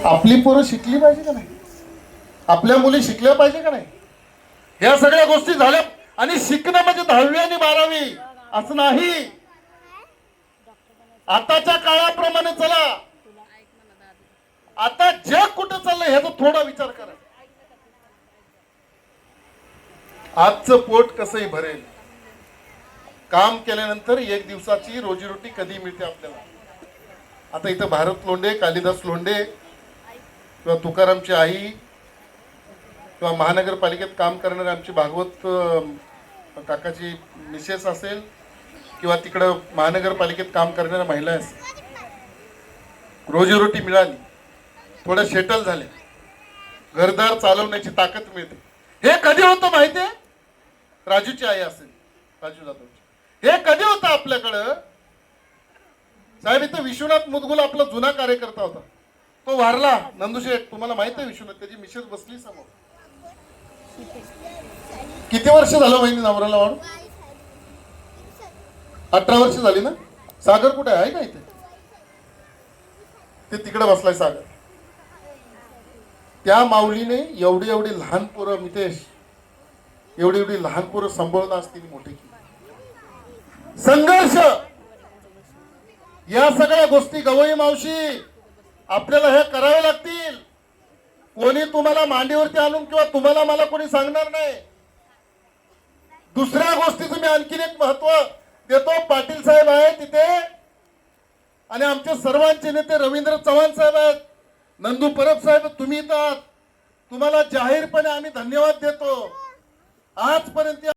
आपली पोरं शिकली पाहिजे का नाही? आपल्या मुली शिकल्या पाहिजे का नाही? ह्या सगळ्या गोष्टी झाल्या. आणि शिकणं म्हणजे 10वी आणि 12वी असं नाही. आताच्या काळाप्रमाणे चला. आता जग कुठं चाललंय ह्याचा थोडा विचार करा. आजचं पोट कसंही भरेल. काम केल्यानंतर एक दिवसाची रोजीरोटी कधी मिळते आपल्याला. आता इथं भारत लोंढे, कालिदास लोंढे किंवा तुकारामची आई किंवा महानगरपालिकेत काम करणारे आमची भागवत काकाची मिसेस असेल किंवा तिकडं महानगरपालिकेत काम करणाऱ्या महिला असेल, रोजीरोटी मिळाली, थोडं सेटल झाले, घरदार चालवण्याची ताकद मिळते. हे कधी होतं माहितीये? राजूची आई असेल, राजू जाधवची, हे कधी होतं आपल्याकडं? साहेब इथं विश्वनाथ मुदगुल आपला जुना कार्यकर्ता होता, तो वारला. नंदुशेठ तुम्हाला माहित आहे विश्वनाथ, त्याची मिसेस बसली समोर. किती वर्ष झालं बहिणी नवऱ्याला वाढून? 18 वर्ष झाली ना. सागर कुठे आहे का इथे? ते तिकडे बसलाय सागर. त्या माऊलीने एवढी एवढी लहान पोरं, मितेश, एवढी एवढी लहान पोरं सांभाळून असतील मोठी केली. संघर्ष, या सगळ्या गोष्टी गवई मावशी आपल्याला हे करावे लागतील. कोणी तुम्हाला मांडीवरती आणून किंवा तुम्हाला मला कोणी सांगणार नाही. दुसऱ्या गोष्टीचं मी आणखीन एक महत्व देतो. पाटील साहेब आहे तिथे आणि आमचे सर्वांचे नेते रवींद्र चव्हाण साहेब आहेत, नंदू परब साहेब तुम्ही इथं आहात. तुम्हाला जाहीरपणे आम्ही धन्यवाद देतो. आजपर्यंत